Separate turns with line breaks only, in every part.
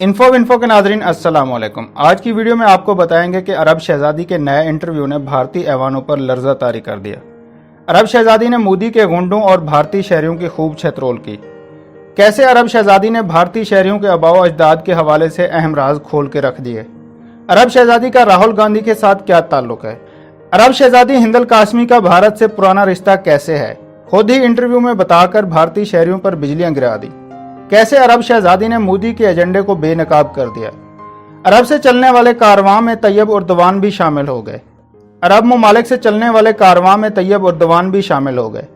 Info کے ناظرین السلام علیکم۔ آج کی ویڈیو میں آپ کو بتائیں گے کہ عرب شہزادی کے نئے انٹرویو نے بھارتی ایوانوں پر لرزہ طاری کر دیا۔ عرب شہزادی نے مودی کے غنڈوں اور بھارتی شہریوں کی خوب چھترول کی۔ کیسے عرب شہزادی نے بھارتی شہریوں کے آباء و اجداد کے حوالے سے اہم راز کھول کے رکھ دیے۔ عرب شہزادی کا راہل گاندھی کے ساتھ کیا تعلق ہے؟ عرب شہزادی ہند القاسمی کا بھارت سے پرانا رشتہ کیسے ہے؟ خود ہی انٹرویو میں بتا کر بھارتی شہریوں پر بجلیاں گرا دی۔ کیسے عرب شہزادی نے مودی کے ایجنڈے کو بے نقاب کر دیا؟ عرب سے چلنے والے کارواں میں طیب اردوان بھی شامل ہو گئے۔ عرب ممالک سے چلنے والے کارواں میں طیب اردوان بھی شامل ہو گئے۔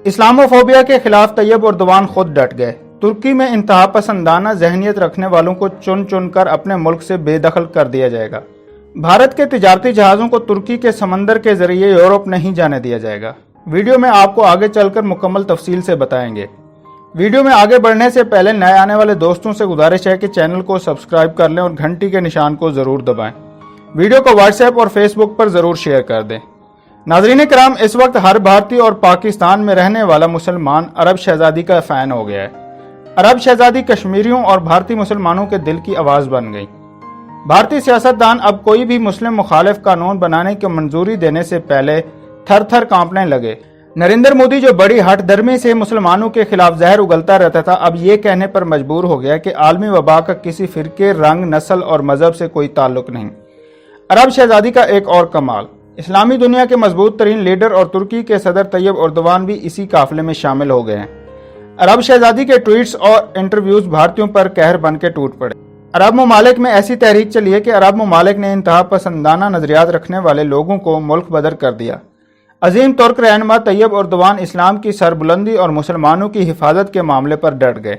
اسلاموفوبیا کے خلاف طیب اردوان خود ڈٹ گئے۔ ترکی میں انتہا پسندانہ ذہنیت رکھنے والوں کو چن چن کر اپنے ملک سے بے دخل کر دیا جائے گا۔ بھارت کے تجارتی جہازوں کو ترکی کے سمندر کے ذریعے یورپ نہیں جانے دیا جائے گا۔ ویڈیو میں آپ کو آگے چل کر مکمل تفصیل سے بتائیں گے۔ ویڈیو میں آگے بڑھنے سے پہلے نئے آنے والے دوستوں سے گزارش ہے کہ چینل کو سبسکرائب کر لیں اور گھنٹی کے نشان کو ضرور دبائیں۔ ویڈیو کو واٹس ایپ اور فیس بک پر ضرور شیئر کر دیں۔ ناظرین کرام، اس وقت ہر بھارتی اور پاکستان میں رہنے والا مسلمان عرب شہزادی کا فین ہو گیا ہے۔ عرب شہزادی کشمیریوں اور بھارتی مسلمانوں کے دل کی آواز بن گئی۔ بھارتی سیاستدان اب کوئی بھی مسلم مخالف قانون بنانے کی منظوری دینے سے پہلے تھر تھر کانپنے لگے۔ نریندر مودی جو بڑی ہٹ درمی سے مسلمانوں کے خلاف زہر اگلتا رہتا تھا، اب یہ کہنے پر مجبور ہو گیا کہ عالمی وبا کا کسی فرقے، رنگ، نسل اور مذہب سے کوئی تعلق نہیں۔ عرب شہزادی کا ایک اور کمال، اسلامی دنیا کے مضبوط ترین لیڈر اور ترکی کے صدر طیب اردوان بھی اسی قافلے میں شامل ہو گئے ہیں۔ عرب شہزادی کے ٹویٹس اور انٹرویوز بھارتیوں پر قہر بن کے ٹوٹ پڑے۔ عرب ممالک میں ایسی تحریک چلی ہے کہ عرب ممالک نے انتہا پسندانہ نظریات رکھنے والے لوگوں کو ملک بدر کر دیا۔ عظیم ترک رہنما طیب اردوان اسلام کی سربلندی اور مسلمانوں کی حفاظت کے معاملے پر ڈٹ گئے۔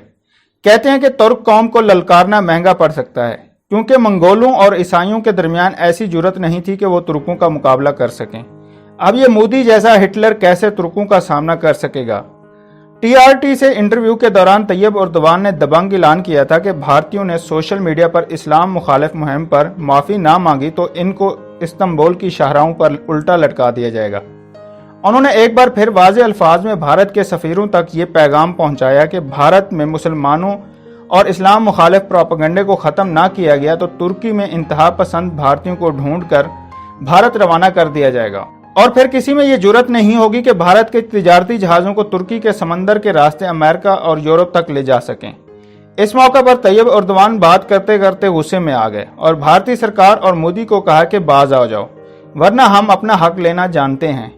کہتے ہیں کہ ترک قوم کو للکارنا مہنگا پڑ سکتا ہے، کیونکہ منگولوں اور عیسائیوں کے درمیان ایسی جرت نہیں تھی کہ وہ ترکوں کا مقابلہ کر سکیں۔ اب یہ مودی جیسا ہٹلر کیسے ترکوں کا سامنا کر سکے گا؟ ٹی آر ٹی سے انٹرویو کے دوران طیب اردوان نے دبنگ اعلان کیا تھا کہ بھارتیوں نے سوشل میڈیا پر اسلام مخالف مہم پر معافی نہ مانگی تو ان کو استنبول کی شاہراہوں پر الٹا لٹکا دیا جائے گا۔ انہوں نے ایک بار پھر واضح الفاظ میں بھارت کے سفیروں تک یہ پیغام پہنچایا کہ بھارت میں مسلمانوں اور اسلام مخالف پروپیگنڈے کو ختم نہ کیا گیا تو ترکی میں انتہا پسند بھارتیوں کو ڈھونڈ کر بھارت روانہ کر دیا جائے گا، اور پھر کسی میں یہ جرت نہیں ہوگی کہ بھارت کے تجارتی جہازوں کو ترکی کے سمندر کے راستے امریکہ اور یورپ تک لے جا سکیں۔ اس موقع پر طیب اردوان بات کرتے کرتے غصے میں آ گئے اور بھارتی سرکار اور مودی کو کہا کہ باز آ جاؤ، ورنہ ہم اپنا حق لینا جانتے ہیں۔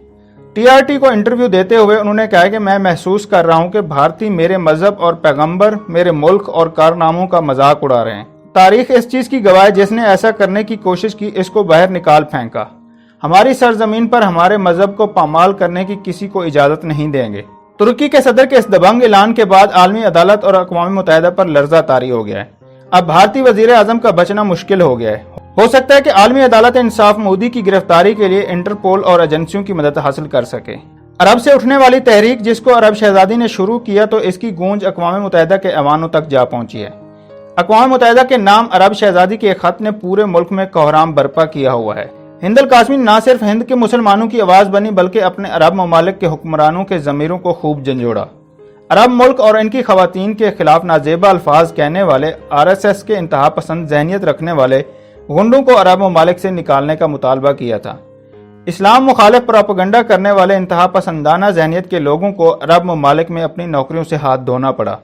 ٹی آر ٹی کو انٹرویو دیتے ہوئے انہوں نے کہا کہ میں محسوس کر رہا ہوں کہ بھارتی میرے مذہب اور پیغمبر، میرے ملک اور کارناموں کا مذاق اڑا رہے ہیں۔ تاریخ اس چیز کی گواہ ہے، جس نے ایسا کرنے کی کوشش کی اس کو باہر نکال پھینکا۔ ہماری سرزمین پر ہمارے مذہب کو پامال کرنے کی کسی کو اجازت نہیں دیں گے۔ ترکی کے صدر کے اس دبنگ اعلان کے بعد عالمی عدالت اور اقوام متحدہ پر لرزہ طاری ہو گیا ہے۔ اب بھارتی وزیر اعظم کا بچنا مشکل ہو گیا ہے۔ ہو سکتا ہے کہ عالمی عدالت انصاف مودی کی گرفتاری کے لیے انٹرپول اور ایجنسیوں کی مدد حاصل کر سکے۔ عرب سے اٹھنے والی تحریک جس کو عرب شہزادی نے شروع کیا تو اس کی گونج اقوام متحدہ کے ایوانوں تک جا پہنچی ہے۔ اقوام متحدہ کے نام عرب شہزادی کے ایک خط نے پورے ملک میں کوہرام برپا کیا ہوا ہے۔ ہند القاسمی نہ صرف ہند کے مسلمانوں کی آواز بنی بلکہ اپنے عرب ممالک کے حکمرانوں کے ضمیروں کو خوب جھنجھوڑا۔ عرب ملک اور ان کی خواتین کے خلاف نازیبا الفاظ کہنے والے آر ایس ایس کے انتہا پسند ذہنیت رکھنے والے غنڈوں کو عرب ممالک سے نکالنے کا مطالبہ کیا تھا۔ اسلام مخالف پروپیگنڈا کرنے والے انتہا پسندانہ ذہنیت کے لوگوں کو عرب ممالک میں اپنی نوکریوں سے ہاتھ دھونا پڑا۔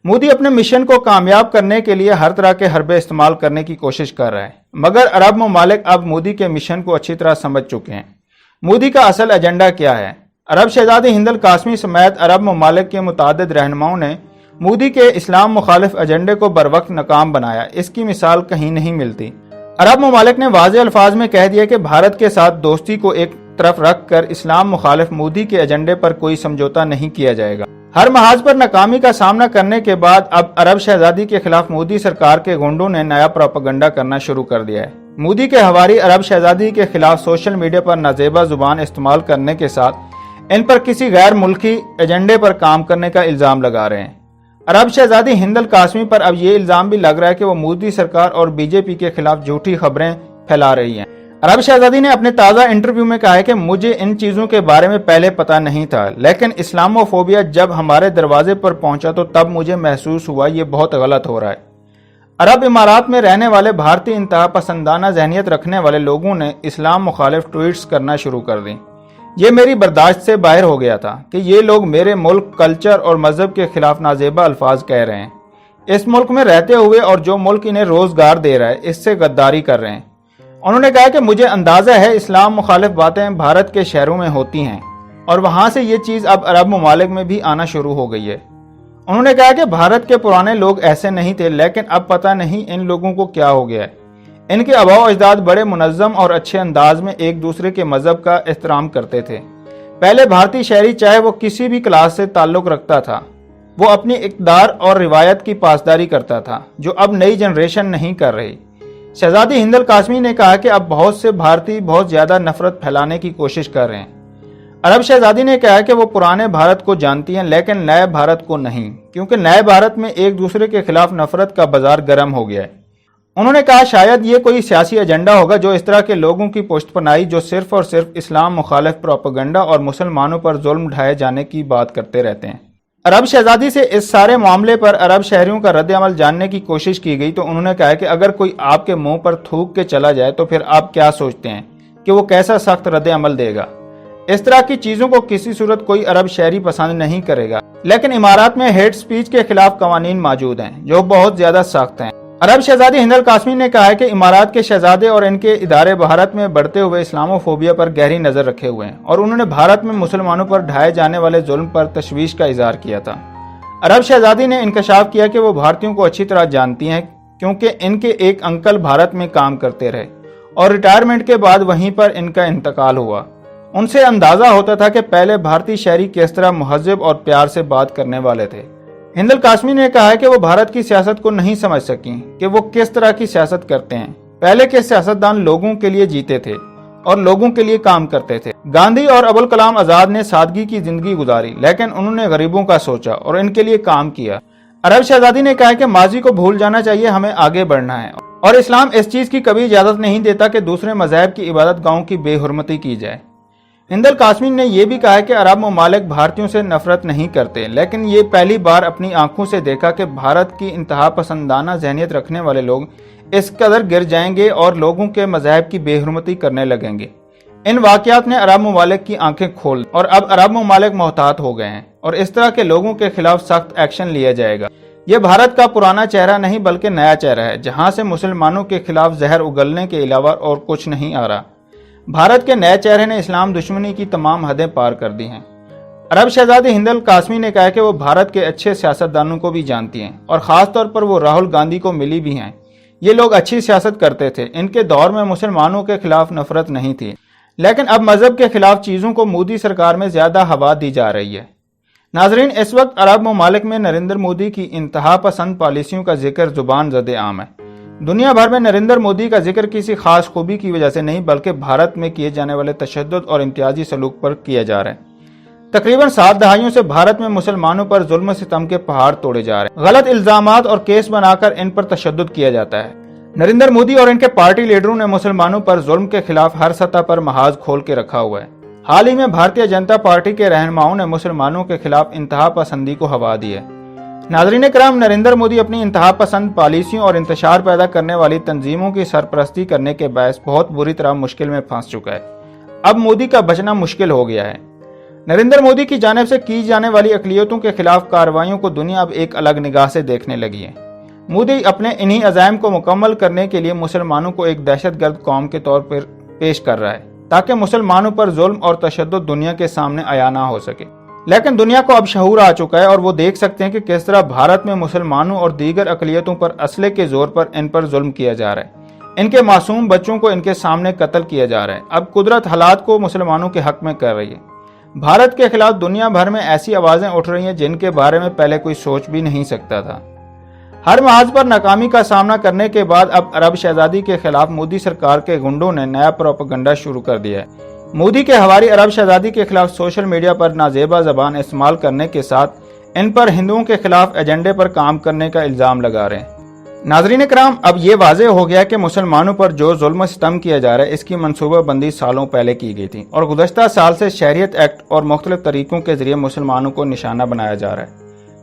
مودی اپنے مشن کو کامیاب کرنے کے لیے ہر طرح کے حربے استعمال کرنے کی کوشش کر رہا ہے، مگر عرب ممالک اب مودی کے مشن کو اچھی طرح سمجھ چکے ہیں۔ مودی کا اصل ایجنڈا کیا ہے؟ عرب شہزادی ہند القاسمی سمیت عرب ممالک کے متعدد رہنماؤں نے مودی کے اسلام مخالف ایجنڈے کو بروقت ناکام بنایا۔ اس کی مثال کہیں نہیں ملتی۔ عرب ممالک نے واضح الفاظ میں کہہ دیا کہ بھارت کے ساتھ دوستی کو ایک طرف رکھ کر اسلام مخالف مودی کے ایجنڈے پر کوئی سمجھوتا نہیں کیا جائے گا۔ ہر محاذ پر ناکامی کا سامنا کرنے کے بعد اب عرب شہزادی کے خلاف مودی سرکار کے گنڈوں نے نیا پروپیگنڈا کرنا شروع کر دیا ہے۔ مودی کے حواری عرب شہزادی کے خلاف سوشل میڈیا پر نازیبا زبان استعمال کرنے کے ساتھ ان پر کسی غیر ملکی ایجنڈے پر کام کرنے کا الزام لگا رہے ہیں۔ عرب شہزادی ہند القاسمی پر اب یہ الزام بھی لگ رہا ہے کہ وہ مودی سرکار اور بی جے پی کے خلاف جھوٹی خبریں پھیلا رہی ہیں۔ عرب شہزادی نے اپنے تازہ انٹرویو میں کہا ہے کہ مجھے ان چیزوں کے بارے میں پہلے پتہ نہیں تھا، لیکن اسلاموفوبیا جب ہمارے دروازے پر پہنچا تو تب مجھے محسوس ہوا یہ بہت غلط ہو رہا ہے۔ عرب امارات میں رہنے والے بھارتی انتہا پسندانہ ذہنیت رکھنے والے لوگوں نے اسلام مخالف ٹویٹس کرنا شروع کر دیں۔ یہ میری برداشت سے باہر ہو گیا تھا کہ یہ لوگ میرے ملک، کلچر اور مذہب کے خلاف نازیبا الفاظ کہہ رہے ہیں۔ اس ملک میں رہتے ہوئے اور جو ملک انہیں روزگار دے رہا ہے اس سے غداری کر رہے ہیں۔ انہوں نے کہا کہ مجھے اندازہ ہے اسلام مخالف باتیں بھارت کے شہروں میں ہوتی ہیں اور وہاں سے یہ چیز اب عرب ممالک میں بھی آنا شروع ہو گئی ہے۔ انہوں نے کہا کہ بھارت کے پرانے لوگ ایسے نہیں تھے، لیکن اب پتہ نہیں ان لوگوں کو کیا ہو گیا ہے۔ ان کے آباء و اجداد بڑے منظم اور اچھے انداز میں ایک دوسرے کے مذہب کا احترام کرتے تھے۔ پہلے بھارتی شہری چاہے وہ کسی بھی کلاس سے تعلق رکھتا تھا، وہ اپنی اقدار اور روایت کی پاسداری کرتا تھا، جو اب نئی جنریشن نہیں کر رہی۔ شہزادی ہند القاسمی نے کہا کہ اب بہت سے بھارتی بہت زیادہ نفرت پھیلانے کی کوشش کر رہے ہیں۔ عرب شہزادی نے کہا کہ وہ پرانے بھارت کو جانتی ہیں لیکن نئے بھارت کو نہیں، کیونکہ نئے بھارت میں ایک دوسرے کے خلاف نفرت کا بازار گرم ہو گیا ہے۔ انہوں نے کہا شاید یہ کوئی سیاسی ایجنڈا ہوگا جو اس طرح کے لوگوں کی پشت پناہی جو صرف اور صرف اسلام مخالف پروپیگنڈا اور مسلمانوں پر ظلم ڈھائے جانے کی بات کرتے رہتے ہیں۔ عرب شہزادی سے اس سارے معاملے پر عرب شہریوں کا رد عمل جاننے کی کوشش کی گئی تو انہوں نے کہا کہ اگر کوئی آپ کے منہ پر تھوک کے چلا جائے تو پھر آپ کیا سوچتے ہیں کہ وہ کیسا سخت رد عمل دے گا؟ اس طرح کی چیزوں کو کسی صورت کوئی عرب شہری پسند نہیں کرے گا، لیکن امارات میں ہیٹ سپیچ کے خلاف قوانین موجود ہیں جو بہت زیادہ سخت ہیں۔ عرب شہزادی ہند القاسمی نے کہا ہے کہ امارات کے شہزادے اور ان کے ادارے بھارت میں بڑھتے ہوئے اسلاموفوبیا پر گہری نظر رکھے ہوئے ہیں، اور انہوں نے بھارت میں مسلمانوں پر ڈھائے جانے والے ظلم پر تشویش کا اظہار کیا تھا۔ عرب شہزادی نے انکشاف کیا کہ وہ بھارتیوں کو اچھی طرح جانتی ہیں کیونکہ ان کے ایک انکل بھارت میں کام کرتے رہے اور ریٹائرمنٹ کے بعد وہیں پر ان کا انتقال ہوا۔ ان سے اندازہ ہوتا تھا کہ پہلے بھارتی شہری کس طرح مہذب اور پیار سے بات کرنے والے تھے۔ ہند القاسمی نے کہا ہے کہ وہ بھارت کی سیاست کو نہیں سمجھ سکیں کہ وہ کس طرح کی سیاست کرتے ہیں۔ پہلے کے سیاستدان لوگوں کے لیے جیتے تھے اور لوگوں کے لیے کام کرتے تھے۔ گاندھی اور ابوالکلام آزاد نے سادگی کی زندگی گزاری، لیکن انہوں نے غریبوں کا سوچا اور ان کے لیے کام کیا۔ عرب شہزادی نے کہا کہ ماضی کو بھول جانا چاہیے، ہمیں آگے بڑھنا ہے، اور اسلام اس چیز کی کبھی اجازت نہیں دیتا کہ دوسرے مذاہب کی عبادت گاہوں کی بے حرمتی کی جائے۔ ہند القاسمی نے یہ بھی کہا کہ عرب ممالک بھارتیوں سے نفرت نہیں کرتے، لیکن یہ پہلی بار اپنی آنکھوں سے دیکھا کہ بھارت کی انتہا پسندانہ ذہنیت رکھنے والے لوگ اس قدر گر جائیں گے اور لوگوں کے مذاہب کی بے حرمتی کرنے لگیں گے۔ ان واقعات نے عرب ممالک کی آنکھیں کھول اور اب عرب ممالک محتاط ہو گئے ہیں اور اس طرح کے لوگوں کے خلاف سخت ایکشن لیا جائے گا۔ یہ بھارت کا پرانا چہرہ نہیں بلکہ نیا چہرہ ہے، جہاں سے مسلمانوں کے خلاف زہر اگلنے کے علاوہ اور کچھ نہیں آ رہا۔ بھارت کے نئے چہرے نے اسلام دشمنی کی تمام حدیں پار کر دی ہیں۔ عرب شہزادی ہند القاسمی نے کہا کہ وہ بھارت کے اچھے سیاستدانوں کو بھی جانتی ہیں اور خاص طور پر وہ راہل گاندھی کو ملی بھی ہیں۔ یہ لوگ اچھی سیاست کرتے تھے، ان کے دور میں مسلمانوں کے خلاف نفرت نہیں تھی، لیکن اب مذہب کے خلاف چیزوں کو مودی سرکار میں زیادہ ہوا دی جا رہی ہے۔ ناظرین، اس وقت عرب ممالک میں نریندر مودی کی انتہا پسند پالیسیوں کا ذکر زبان زد عام ہے۔ دنیا بھر میں نریندر مودی کا ذکر کسی خاص خوبی کی وجہ سے نہیں بلکہ بھارت میں کیے جانے والے تشدد اور امتیازی سلوک پر کیا جا رہا ہے۔ تقریباً 7 دہائیوں سے بھارت میں مسلمانوں پر ظلم و ستم کے پہاڑ توڑے جا رہے ہیں، غلط الزامات اور کیس بنا کر ان پر تشدد کیا جاتا ہے۔ نریندر مودی اور ان کے پارٹی لیڈروں نے مسلمانوں پر ظلم کے خلاف ہر سطح پر محاذ کھول کے رکھا ہوا ہے۔ حال ہی میں بھارتیہ جنتا پارٹی کے رہنماؤں نے مسلمانوں کے خلاف انتہا پسندی کو ہوا دی ہے۔ ناظرین کرام، نریندر مودی اپنی انتہا پسند پالیسیوں اور انتشار پیدا کرنے والی تنظیموں کی سرپرستی کرنے کے باعث بہت بری طرح مشکل میں پھنس چکا ہے۔ اب مودی کا بچنا مشکل ہو گیا ہے۔ نریندر مودی کی جانب سے کی جانے والی اقلیتوں کے خلاف کارروائیوں کو دنیا اب ایک الگ نگاہ سے دیکھنے لگی ہے۔ مودی اپنے انہی عزائم کو مکمل کرنے کے لیے مسلمانوں کو ایک دہشت گرد قوم کے طور پر پیش کر رہا ہے تاکہ مسلمانوں پر ظلم اور تشدد دنیا کے سامنے عیاں نہ ہو سکے۔ لیکن دنیا کو اب شعور آ چکا ہے اور وہ دیکھ سکتے ہیں کہ کس طرح بھارت میں مسلمانوں اور دیگر اقلیتوں پر اسلحے کے زور پر ان پر ظلم کیا جا رہا ہے۔ ان کے معصوم بچوں کو ان کے سامنے قتل کیا جا رہا ہے۔ اب قدرت حالات کو مسلمانوں کے حق میں کر رہی ہے۔ بھارت کے خلاف دنیا بھر میں ایسی آوازیں اٹھ رہی ہیں جن کے بارے میں پہلے کوئی سوچ بھی نہیں سکتا تھا۔ ہر محاذ پر ناکامی کا سامنا کرنے کے بعد اب عرب شہزادی کے خلاف مودی سرکار کے گنڈوں نے نیا پروپیگنڈا شروع کر دیا ہے۔ مودی کے حواری عرب شہزادی کے خلاف سوشل میڈیا پر نازیبا زبان استعمال کرنے کے ساتھ ان پر ہندوؤں کے خلاف ایجنڈے پر کام کرنے کا الزام لگا رہے ہیں۔ ناظرین کرام، اب یہ واضح ہو گیا کہ مسلمانوں پر جو ظلم و ستم کیا جا رہا ہے اس کی منصوبہ بندی سالوں پہلے کی گئی تھی اور گزشتہ سال سے شہریت ایکٹ اور مختلف طریقوں کے ذریعے مسلمانوں کو نشانہ بنایا جا رہا ہے۔